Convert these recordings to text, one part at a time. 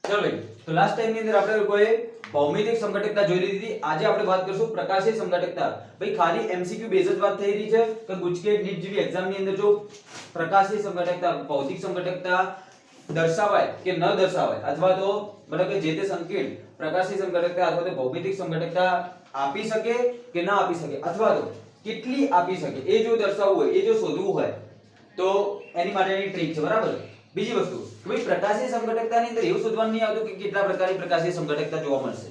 ચલો ભાઈ, તો લાસ્ટ ટાઈમ ની અંદર આપણે લોકોએ ભૌમિતિક સંઘટકતા જોઈ લીધી હતી. આજે આપણે વાત કરશું પ્રકાશીય સંઘટકતા. ભાઈ ખાલી MCQ બેઝ જ વાત થઈ રહી છે કે ગુજકેટ નીટ જેવી એક્ઝામ ની અંદર જો પ્રકાશીય સંઘટકતા ભૌતિક સંઘટકતા દર્શાવાય કે ન દર્શાવાય અથવા તો મતલબ કે જે તે સંકેત પ્રકાશીય સંઘટકતા અથવા તો ભૌમિતિક સંઘટકતા આપી શકે કે ના આપી શકે અથવા તો કેટલી આપી શકે એ જો દર્શાવવું હોય, એ જો શોધવું હોય તો એની માટેની ટ્રીક છે. બરાબર. બીજી વસ્તુ ભાઈ પ્રકાશીય સંઘટકતાની અંદર એવું શોધવાનું નહીં આવતું કે કેટલા પ્રકારની પ્રકાશીય સંઘટકતા જોવા મળશે.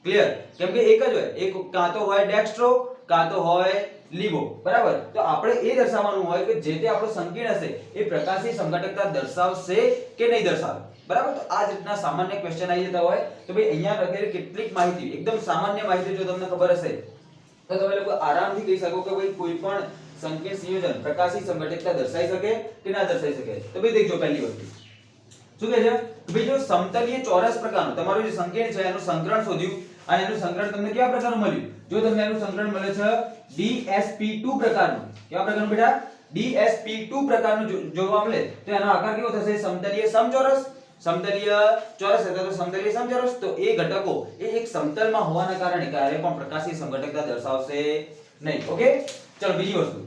ક્લિયર? કેમ કે એક જ હોય, એક કાં તો હોય ડેક્સ્ટ્રો કાં તો હોય લીવો. બરાબર. તો આપણે એ દર્શાવવાનું હોય કે જે તે આપણો સંકીર્ણ હશે એ પ્રકાશીય સંઘટકતા દર્શાવશે કે નહીં દર્શાવે. બરાબર. તો આ જ રીતના સામાન્ય ક્વેશ્ચન આવી જતા હોય તો ભાઈ અહીંયા લખેલી કેટલીક માહિતી એકદમ સામાન્ય માહિતી જો તમને ખબર હશે તો તમે લોકો આરામથી કહી શકો કે ભાઈ કોઈ પણ સંકેત સંયોજન પ્રકાશી સંઘટકતા દર્શાવી શકે કે ના દર્શાવી શકે. તો ભાઈ દેખજો પહેલી વસ્તુ શું કહે છે કે ભાઈ જો સમતલીય ચોરસ પ્રકારનું તમારું જે સંકેત છે એનું સંકરણ શોધ્યું અને એનું સંકરણ તમને કેવા પ્રકારનું મળ્યું. જો તમને એનું સંકરણ મળે છે DSP2 પ્રકારનું. કેવા પ્રકારનું બેટા? DSP2 પ્રકારનું જોવા મળે તો એનો આકાર કેવો થશે? સમતલીય સમચોરસ. સમતલીય ચોરસ અથવા તો સમતલીય સમચોરસ. તો એ ઘટકો એ એક સમતલમાં હોવાના કારણે ક્યારે પણ પ્રકાશી સંઘટકતા દર્શાવશે નહીં. ઓકે. ચલો બીજી વસ્તુ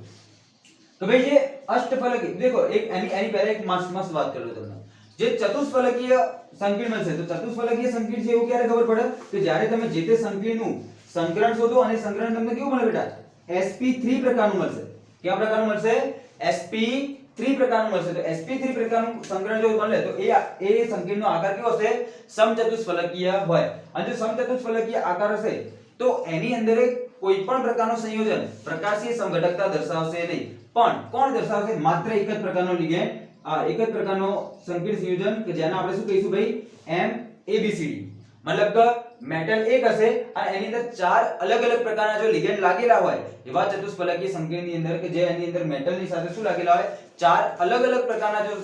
તો ભાઈ જે અષ્ટફલકી દેખો એક એની પહેલા એક મસ્ત વાત કરું તમને. જે ચતુષ્ફલકીય સંકીર્ણ મળશે તો ચતુષ્ફલકીય સંકીર્ણ છે એવું ક્યારે ખબર પડે કે જ્યારે તમે જે તે સંકીર્ણનું સંકરણ શોધો અને સંકરણ તમને કેવું મળે બેટા? sp3 પ્રકારનું મળશે. કેવા પ્રકારનું મળશે? sp3 પ્રકારનું મળશે. તો sp3 પ્રકારનું સંકરણ જો મળે તો એ સંકીર્ણનો આકાર કેવો હશે? સમચતુષ્ફલકીય હોય. અને જો સમચતુષ્ફલકીય આકાર હશે તો એની અંદર કોઈ પણ પ્રકારનું સંયોજન પ્રકાશીય સંઘટકતા દર્શાવશે નહીં. પણ કોણ દર્શાવશે? માત્ર એક જ પ્રકારનો લિગેન્ડ, એક જ પ્રકારનો સંકીર્ણ સંયોજન કે જેને આપણે શું કહીશું ભાઈ? MABCD. મતલબ કે મેટલ એક હશે અને એની અંદર ચાર અલગ અલગ પ્રકારના જો લિગેન્ડ લાગેલા હોય એવા ચતુષ્ફલકીય સંકીર્ણની અંદર કે જે એની અંદર મેટલની સાથે શું લાગેલા હોય? ચાર અલગ અલગ પ્રકારના જો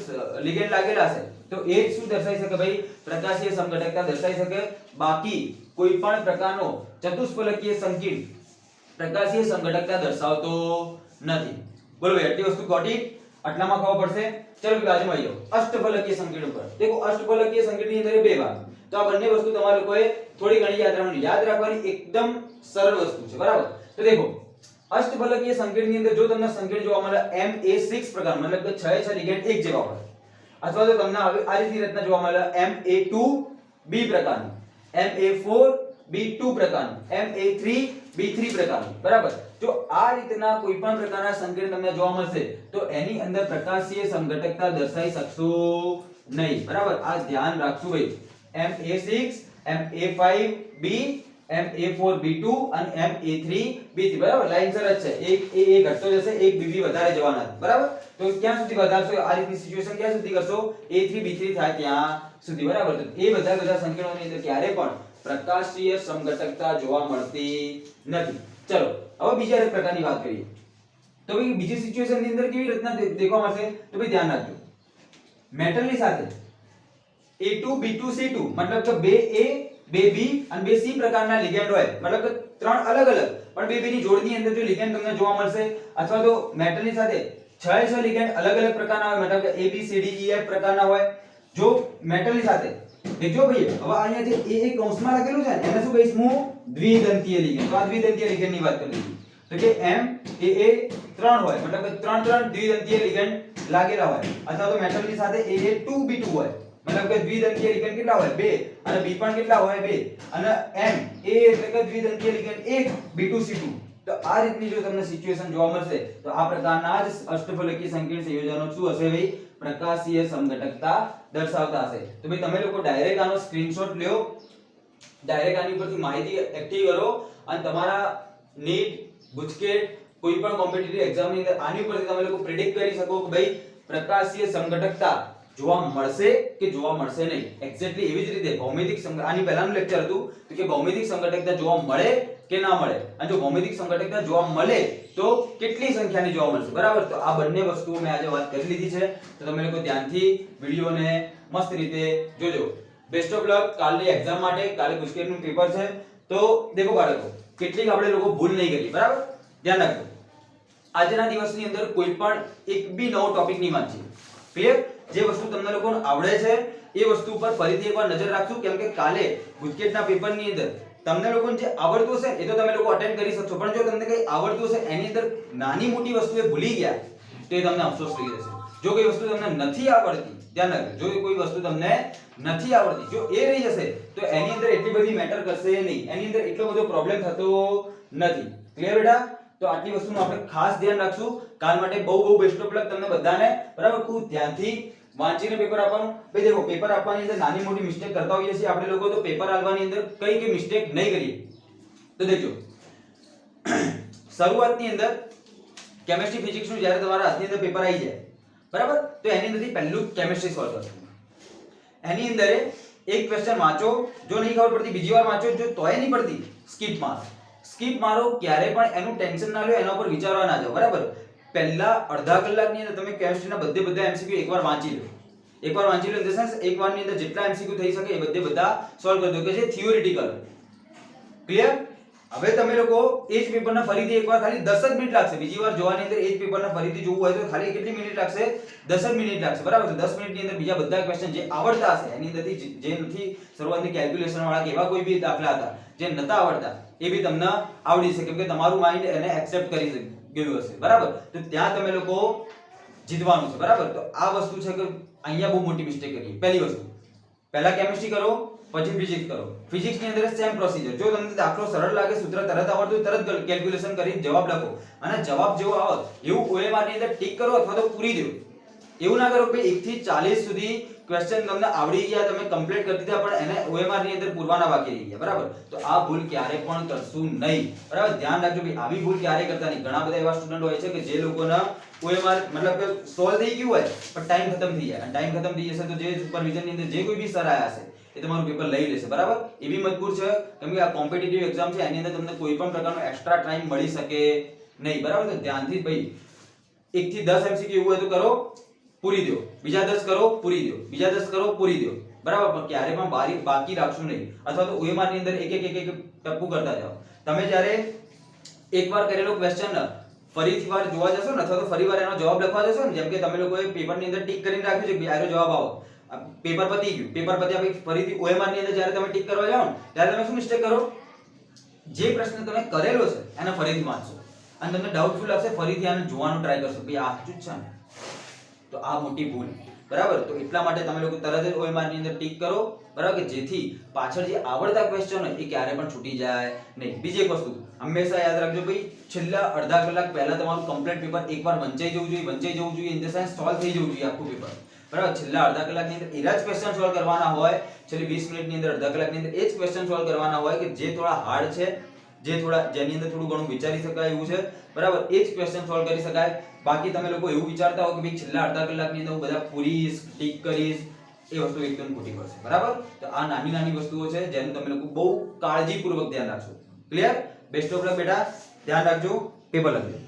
લિગેન્ડ લાગેલા હશે તો એ શું દર્શાવી શકે ભાઈ? પ્રકાશીય સંઘટકતા દર્શાવી શકે. બાકી કોઈ પણ પ્રકારનો ચતુષ્ફલકીય સંકીર્ણ પ્રકાશીય સંઘટકતા દર્શાવતો નથી. બોલો ભાઈ આટલી વસ્તુ ગોટ ઇટ? આટલામાં ખબર પડશે. ચલો બાજુમાં આવી જાઓ અષ્ટફલકીય સંકીર્ણ ઉપર. દેખો અષ્ટફલકીય સંકીર્ણની અંદર બે ભાગ. તો આ બંને વસ્તુ તમારે લોકોએ થોડી ઘણી યાદ રાખવાની એકદમ સરળ વસ્તુ છે. બરાબર. તો દેખો અષ્ટફલકીય સંકીર્ણની અંદર જો તમને સંકીર્ણ જોવા મળે Ma6 પ્રકાર મતલબ કે 6 લિગેન્ડ એક જેવા હોય અથવા તો તમને આ રીતની રચના જોવા મળે Ma2B પ્રકારનું, Ma4B2 પ્રકારનું, Ma3B3 પ્રકારનું. બરાબર. જો આ રીતના કોઈ પણ પ્રકારના સંકીર્ણ તમને જોવા મળશે તો એની અંદર પ્રકાશીય સંઘટકતા દર્શાવી શકશો નહીં. બરાબર. આ ધ્યાન રાખજો ભાઈ. Ma6, Ma5B, Ma4B2 અને Ma3B3. બરાબર. લાઈનસર જ છે. એક એ ઘટતો જશે, એક બીબી વધારે જવાના. બરાબર. તો ક્યાં સુધી વધારશો? આ રીતની સિચ્યુએશન ક્યાં સુધી કરશો? A3B3 થાય ત્યાં સુધી. બરાબર. તો એ બધા સંકીર્ણોની અંદર ક્યારે પણ પ્રકાશીય સંઘટકતા જોવા મળતી નથી. ચલો હવે બીજા એક પ્રકારની વાત કરીએ તો ભાઈ બીજી સિચ્યુએશન ની અંદર કેવી રચના દેખવા મળશે તો ભાઈ ધ્યાન રાખજો. મેટલની સાથે A2B2C2 મતલબ કે 2A 2B અને 2C પ્રકારના લિગેન્ડ હોય મતલબ કે ત્રણ અલગ અલગ પણ 2B ની જોડની અંદર જો લિગેન્ડ તમને જોવા મળશે અથવા તો મેટલની સાથે 6 લિગેન્ડ અલગ અલગ પ્રકારના હોય મતલબ કે ABCDEF પ્રકારના હોય. જો મેટલની સાથે દેખજો ભાઈ હવે અહીંયા જે એ કૌંસમાં લખેલું છે એને શું કહીશ હું? દ્વિદંતીય લિગેન્ડ. તો આ દ્વિદંતીય લિગેન્ડ ની વાત કરી લીધી. તો કે MAA 3 હોય મતલબ કે ત્રણ દ્વિદંતીય લિગેન્ડ લાગેલા હોય અથવા તો મેટલની સાથે AA2B2 હોય મતલબ કે દ્વિદંતીય લિગેન્ડ કેટલા હોય? 2 અને B પણ કેટલા હોય? 2 અને MA એટલે કે દ્વિદંતીય લિગેન્ડ 1 B2C2. તો આ રીતની જો તમને સિચ્યુએશન જોવા મળશે તો આ પ્રકારના જ અષ્ટફલકીય સંકીર્ણ સંયોજનો શું હશે ભાઈ? પ્રકાશીય સંઘટકતા દર્શાવતા હશે. તો ભાઈ તમે લોકો ડાયરેક્ટ આનો સ્ક્રીનશોટ લ્યો, ડાયરેક્ટ આની ઉપરથી માહિતી એક્ટિવ કરો અને તમારા નીટ ગુજકેટ કોઈ પણ કોમ્પિટિટિવ એક્ઝામ ની અંદર આની ઉપરથી તમે લોકો પ્રેડિક્ટ કરી શકો કે ભાઈ પ્રકાશીય સંઘટકતા જોવા મળશે કે જોવા મળશે નહીં. એક્ઝેક્ટલી એવી જ રીતે ભૌમિતિક આની પહેલાનું લેક્ચર હતું તો કે ભૌમિતિક સંઘટકતા જોવા મળે કે ના મળે અને જો ભૌમિતિક સંઘટકતા જોવા મળે તો કેટલી સંખ્યાની જોવા મળશે. બરાબર. તો આ બંને વસ્તુઓ મેં આજે વાત કરી લીધી છે તો તમે લોકો ધ્યાનથી વિડિયોને મસ્ત રીતે જોજો. બેસ્ટ ઓફ લક કાલની એક્ઝામ માટે. કાલે ગુજકેટનું પેપર છે તો દેખો બાળકો કેટલીક આપણે લોકો ભૂલ નહીં કરી. બરાબર. ધ્યાન રાખજો આજના દિવસની અંદર કોઈ પણ એક બી નવો ટોપિક નહીં વાંચીએ. ક્લિયર? જે વસ્તુ તમને લોકોને આવડે છે એ વસ્તુ ઉપર ફરીથી એકવાર નજર રાખશું, કેમ કે કાલે ગુજકેટના પેપરની અંદર તમને લોકોને જે આવડતું હશે એ તો તમે લોકો અટેન્ડ કરી શકશો, પણ જો તમને કંઈ આવડતું હશે એની અંદર નાની મોટી વસ્તુ એ ભૂલી ગયા તો એ તમને અફસોસ થઈ જશે. જો કોઈ વસ્તુ તમને નથી આવડતી, ધ્યાન રાખજો, જો કોઈ વસ્તુ તમને નથી આવડતી, જો એ રહી જશે તો એની અંદર એટલી બધી મેટર કરશે નહીં, એની અંદર એટલો બધો પ્રોબ્લેમ થતો નથી. ક્લિયર બેટા? તો આટલી વસ્તુનું આપણે ખાસ ધ્યાન રાખશું. કાલ માટે બહુ બેસ્ટ ઓફ લક તમને બધાને. બરાબર, ખૂબ ધ્યાનથી વાંચીને પેપર આપવાનું. ભાઈ દેખો, પેપર આપવાની અંદર નાની મોટી મિસ્ટેક કરતા હોઈએ છીએ આપણે લોકો, તો પેપર આપવાની અંદર કઈ મિસ્ટેક નહીં કરીએ. તો દેખજો, શરૂઆતની અંદર કેમિસ્ટ્રી ફિઝિક્સ નું જ્યારે તમારા હાથની અંદર પેપર આવી જાય, બરાબર, તો એની અંદરથી પહેલું કેમિસ્ટ્રી સોલ્વ કરશું. એની અંદર એક ક્વેશ્ચન વાંચો, જો નહીં ખબર પડતી બીજી વાર વાંચો, જો તોય નહીં પડતી સ્કીપ મારો. સ્કીપ મારો, ક્યારે પણ એનું ટેન્શન ના લો, એના ઉપર વિચારવા ના જાઓ. બરાબર, પહેલા અડધા કલાકની અંદર તમે કેમિસ્ટ્રીના બધા એમસીક્યુ એકવાર વાંચી લો. એકવાર વાંચી લો ઇન ધ સેન્સ એકવારની અંદર જેટલા એમસીક્યુ થઈ શકે એ બધા સોલ્વ કરી દો, કે જે થિયોરિટિકલ. ક્લિયર? હવે તમે લોકો એ જ પેપરના ફરીથી એકવાર ખાલી 10 જ મિનિટ લાગશે, બીજી વાર જોવાની અંદર એ જ પેપરના ફરીથી જોવું હોય તો ખાલી કેટલી મિનિટ લાગશે? 10 જ મિનિટ લાગશે. બરાબર છે? 10 મિનિટની અંદર બીજા બધા ક્વેશ્ચન જે આવડતા હશે એની અંદરથી જે નથી શરૂઆતની કેલ્ક્યુલેશન વાળા કે એવા કોઈ બી દાખલા હતા જે નતા આવડતા એ બી તમને આવડી શકે, કેમ કે તમારું માઇન્ડ એને એક્સેપ્ટ કરી ગયું હશે. બરાબર, તો ત્યાં તમે લોકો જીતવાનું છે. બરાબર, તો આ વસ્તુ છે કે અહીંયા બહુ મોટી મિસ્ટેક કરી. પહેલી વસ્તુ, પહેલા કેમિસ્ટ્રી કરો, પછી ફિઝિક્સ કરો. ફિઝિક્સ ની અંદર સેમ પ્રોસિજર. જો તમને દાખલો સરળ લાગે, સૂત્ર તરત આવડતું, તરત કેલ્ક્યુલેશન કરીને જવાબ લખો, અને જવાબ જેવો આવે એવું OMR ની અંદર ટિક કરો અથવા તો પૂરી દો. એવું ના કરો કે 1 થી 40 સુધી ક્વેશ્ચન તમને આવડી ગયા, તમે કમ્પ્લીટ કરી દીધા, પણ એને OMR ની અંદર પૂરવાના બાકી રહી ગયા. બરાબર, તો આ ભૂલ ક્યારે પણ કરશું નહીં. બરાબર, ધ્યાન રાખજો ભાઈ, આવી ભૂલ ક્યારે કરતા નહીં. ઘણા બધા એવા સ્ટુડન્ટ હોય છે કે જે લોકોના OMR મતલબ કે સોલ્વ થઈ ગયું હોય પણ ટાઈમ ખતમ થઈ જાય, અને ટાઈમ ખતમ થઈ જશે તો જે સુપરવિઝન ની અંદર જે કોઈ બી સર આયા હશે એ તમારું પેપર લઈ લેશે. બરાબર, એ બી મજબૂર છે, કેમ કે આ કોમ્પિટિટિવ એક્ઝામ છે, એની અંદર તમને કોઈ પણ પ્રકારનો એક્સ્ટ્રા ટાઈમ મળી શકે નહીં. બરાબર, તો ધ્યાનથી ભાઈ 1 થી 10 એમસીક્યુ એવું હોય તો કરો, પૂરી દો. બીજા 10 કરો, પૂરી દો. બીજા 10 કરો, પૂરી દો. બરાબર, પણ ક્યારે પણ બાકી રાખશું નહીં, અથવા તો OMR ની અંદર એક ટપકું કરતા જાઓ. તમે જ્યારે એકવાર કરેલો ક્વેશ્ચન ફરીથી વાર જોવા જશો ને, અથવા તો ફરીવાર એનો જવાબ લખવા જશો ને, જેમ કે તમે લોકોએ પેપરની અંદર ટિક કરીને રાખ્યું છે કે આનો જવાબ આવો, પેપર પતી ગયું, પેપર પત્યા પછી ફરીથી OMR ની અંદર જ્યારે તમે ટિક કરવા જાઓ ને ત્યારે તમે શું મિસ્ટેક કરો? જે પ્રશ્ન તમે કરેલો છે એને ફરીથી વાંચશો, અને તમને ડાઉટફુલ લાગશે, ફરીથી આને જોવાનો ટ્રાય કરશો કે આ સાચું જ છે ને. તો આ મોટી ભૂલ. બરાબર, તો એટલા માટે તમે લોકો તરત જ OMR ની અંદર ટિક કરો. બરાબર, કે જેથી પાછળ જે આવડતા ક્વેશ્ચન હોય એ ક્યારે પણ છૂટી જાય નહીં. બીજી એક વસ્તુ હંમેશા યાદ રાખજો ભાઈ, છેલ્લા અડધા કલાક પહેલા તમારું કમ્પ્લીટ પેપર એકવાર વંચાઈ જવું જોઈએ, ઇન ધ સેન્સ સોલ્વ થઈ જવું જોઈએ આખું પેપર. બરાબર, છેલ્લા અડધા કલાકની અંદર એવા જ ક્વેશ્ચન સોલ્વ કરવાના હોય, છેલ્લી 20 મિનિટની અંદર અડધા કલાકની અંદર એ જ ક્વેશ્ચન સોલ્વ કરવાના હોય કે જે થોડા હાર્ડ છે, જેની અંદર થોડું ઘણું વિચારી શકાય એવું છે. બરાબર, એ જ ક્વેશ્ચન સોલ્વ કરી શકાય. બાકી તમે લોકો એવું વિચારતા હો કે ભાઈ છેલ્લા અડધા કલાકની અંદર હું બધા પૂરીશ, ટીક કરીશ, એ વસ્તુ એકદમ ખોટી પડશે. બરાબર, તો આ નાની વસ્તુઓ છે જેનું તમે લોકો બહુ કાળજીપૂર્વક ધ્યાન રાખશો. ક્લિયર? બેસ્ટ ઓફ લક બેટા, ધ્યાન રાખજો, પેપર લખજો.